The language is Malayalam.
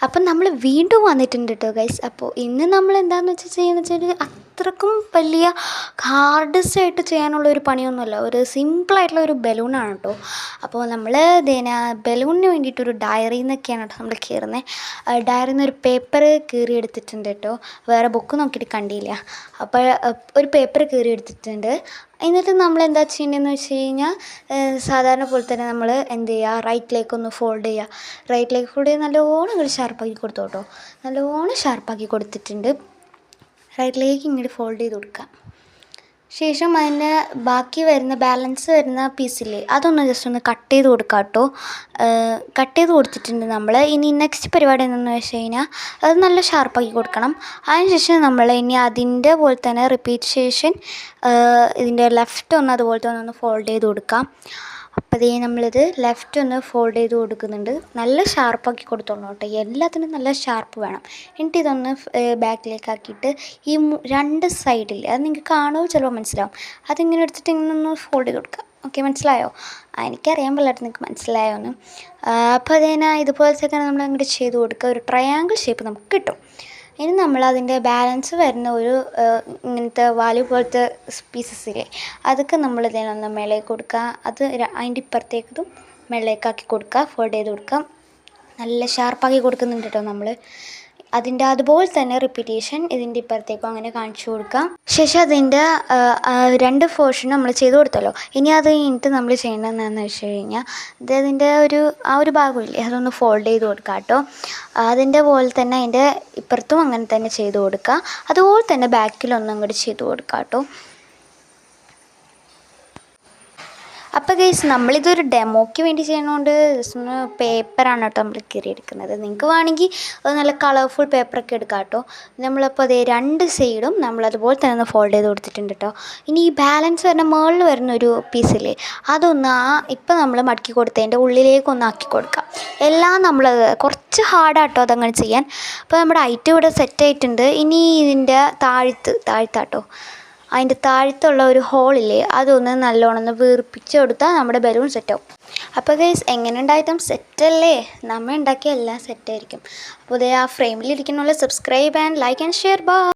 അപ്പം നമ്മൾ വീണ്ടും വന്നിട്ടുണ്ട് കേട്ടോ ഗൈസ്. അപ്പോൾ ഇന്ന് നമ്മൾ എന്താണെന്ന് വെച്ചാൽ അത്രക്കും വലിയ ഹാർഡസ്റ്റ് ചെയ്യാനുള്ള ഒരു പണിയൊന്നുമല്ല, ഒരു സിമ്പിളായിട്ടുള്ള ഒരു ബലൂണാണ് കേട്ടോ. അപ്പോൾ നമ്മൾ ബലൂണിന് വേണ്ടിയിട്ടൊരു ഡയറിയിൽ നിന്നൊക്കെയാണ് കേട്ടോ നമ്മൾ കീറുന്നത്. ഡയറിയിൽ നിന്ന് ഒരു പേപ്പർ കീറിയെടുത്തിട്ടുണ്ട് കേട്ടോ, വേറെ ബുക്ക് നോക്കിയിട്ട് കണ്ടില്ല. അപ്പോൾ ഒരു പേപ്പർ കീറിയെടുത്തിട്ടുണ്ട്. എന്നിട്ട് നമ്മൾ എന്താ ചെയ്യേണ്ടതെന്ന് വെച്ച് കഴിഞ്ഞാൽ സാധാരണ പോലെ തന്നെ നമ്മൾ എന്ത് ചെയ്യുക, റൈറ്റിലേക്കൊന്ന് ഫോൾഡ് ചെയ്യുക. റൈറ്റിലേക്ക് ഫോൾഡ് ചെയ്ത് നല്ലോണം ഇങ്ങോട്ട് ഷാർപ്പാക്കി കൊടുത്തു കേട്ടോ. നല്ലോണം ഷാർപ്പാക്കി കൊടുത്തിട്ടുണ്ട്. റൈറ്റിലേക്ക് ഇങ്ങോട്ട് ഫോൾഡ് ചെയ്ത് കൊടുക്കുക. ശേഷം അതിന് ബാക്കി വരുന്ന ബാലൻസ് വരുന്ന പീസില്ലേ, അതൊന്ന് ജസ്റ്റ് ഒന്ന് കട്ട് ചെയ്ത് കൊടുക്കുക കേട്ടോ. കട്ട് ചെയ്ത് കൊടുത്തിട്ടുണ്ട് നമ്മൾ. ഇനി നെക്സ്റ്റ് പരിപാടി എന്താണെന്ന് വെച്ച് കഴിഞ്ഞാൽ അത് നല്ല ഷാർപ്പാക്കി കൊടുക്കണം. അതിനുശേഷം നമ്മൾ ഇനി അതിൻ്റെ പോലെ തന്നെ റിപ്പീറ്റേഷൻ ഇതിൻ്റെ ലെഫ്റ്റ് ഒന്ന് അതുപോലെ തന്നെ ഒന്ന് ഫോൾഡ് ചെയ്ത് കൊടുക്കാം. അപ്പോൾ അതേ നമ്മളിത് ലെഫ്റ്റ് ഒന്ന് ഫോൾഡ് ചെയ്ത് കൊടുക്കുന്നുണ്ട്. നല്ല ഷാർപ്പാക്കി കൊടുത്തോളൂ കേട്ടോ, എല്ലാത്തിനും നല്ല ഷാർപ്പ് വേണം. എന്നിട്ട് ഇതൊന്ന് ബാക്കിലേക്കാക്കിയിട്ട് ഈ രണ്ട് സൈഡിൽ അത് നിങ്ങൾക്ക് കാണുമോ ചിലപ്പോൾ മനസ്സിലാവും, അതിങ്ങനെ എടുത്തിട്ട് ഇങ്ങനെ ഒന്ന് ഫോൾഡ് ചെയ്ത് കൊടുക്കുക. ഓക്കെ, മനസ്സിലായോ? എനിക്കറിയാൻ പാടില്ലായിരുന്നു നിങ്ങൾക്ക് മനസ്സിലായോ എന്ന്. അപ്പോൾ അതിനെ ഇതുപോലത്തെയൊക്കെ നമ്മൾ അങ്ങോട്ട് ചെയ്ത് കൊടുക്കുക. ഒരു ട്രയാങ്കിൾ ഷേപ്പ് നമുക്ക് കിട്ടും. ഇനി നമ്മൾ അതിൻ്റെ ബാലൻസ് വരുന്ന ഒരു ഇങ്ങനത്തെ വാല് പോലത്തെ പീസസില്ലേ, അതൊക്കെ നമ്മൾ ഇതിനൊന്ന് മേലേക്ക് കൊടുക്കുക. അത് അതിൻ്റെ ഇപ്പുറത്തേക്കും മേളേക്കാക്കി കൊടുക്കുക, ഫോൾഡ് ചെയ്ത് കൊടുക്കുക. നല്ല ഷാർപ്പാക്കി കൊടുക്കുന്നുണ്ട് കേട്ടോ നമ്മൾ. അതിൻ്റെ അതുപോലെ തന്നെ റിപ്പീറ്റേഷൻ ഇതിൻ്റെ ഇപ്പുറത്തേക്കും അങ്ങനെ കാണിച്ചു കൊടുക്കാം. ശേഷം അതിൻ്റെ രണ്ട് പോർഷൻ നമ്മൾ ചെയ്ത് കൊടുത്തല്ലോ. ഇനി അത് കഴിഞ്ഞിട്ട് നമ്മൾ ചെയ്യേണ്ടത് എന്താണെന്ന് വെച്ച് കഴിഞ്ഞാൽ അതിൻ്റെ ആ ഒരു ഭാഗമില്ലേ, അതൊന്ന് ഫോൾഡ് ചെയ്ത് കൊടുക്കുക കേട്ടോ. അതിൻ്റെ പോലെ തന്നെ അതിൻ്റെ ഇപ്പുറത്തും അങ്ങനെ തന്നെ ചെയ്ത് കൊടുക്കുക. അതുപോലെ തന്നെ ബാക്കിലൊന്നും അങ്ങോട്ട് ചെയ്ത് കൊടുക്കുക കേട്ടോ. അപ്പോൾ ഗൈസ്, നമ്മളിതൊരു ഡെമോയ്ക്ക് വേണ്ടി ചെയ്യുന്നതുകൊണ്ട് ജസ്റ്റ് ഒന്ന് പേപ്പറാണ് കേട്ടോ നമ്മൾ കീറിയെടുക്കുന്നത്. നിങ്ങൾക്ക് വേണമെങ്കിൽ അത് നല്ല കളർഫുൾ പേപ്പറൊക്കെ എടുക്കാം കേട്ടോ. നമ്മളപ്പോൾ അതേ രണ്ട് സൈഡും നമ്മളതുപോലെ തന്നെ ഒന്ന് ഫോൾഡ് ചെയ്ത് കൊടുത്തിട്ടുണ്ട് കേട്ടോ. ഇനി ഈ ബാലൻസ് വരുന്ന മുകളിൽ വരുന്നൊരു പീസില്ലേ, അതൊന്ന് ഇപ്പം നമ്മൾ മടക്കി കൊടുത്തതിൻ്റെ ഉള്ളിലേക്കൊന്ന് ആക്കി കൊടുക്കാം. എല്ലാം നമ്മൾ കുറച്ച് ഹാർഡാട്ടോ അതങ്ങനെ ചെയ്യാൻ. അപ്പോൾ നമ്മുടെ ഐറ്റം ഇവിടെ സെറ്റായിട്ടുണ്ട്. ഇനി ഇതിൻ്റെ താഴ്ത്താട്ടോ, അതിൻ്റെ താഴത്തുള്ള ഒരു ഹോളില്ലേ, അതൊന്ന് നല്ലോണം ഒന്ന് വീർപ്പിച്ച് കൊടുത്താൽ നമ്മുടെ ബലൂൺ സെറ്റാവും. അപ്പോൾ ഗൈസ്, എങ്ങനെ ഉണ്ടായിട്ടും സെറ്റല്ലേ? നമ്മൾ ഉണ്ടാക്കിയ എല്ലാം സെറ്റായിരിക്കും. അപ്പോൾ ഇതേ ആ ഫ്രെയിമിലിരിക്കുന്ന പോലെ subscribe and like and share. By.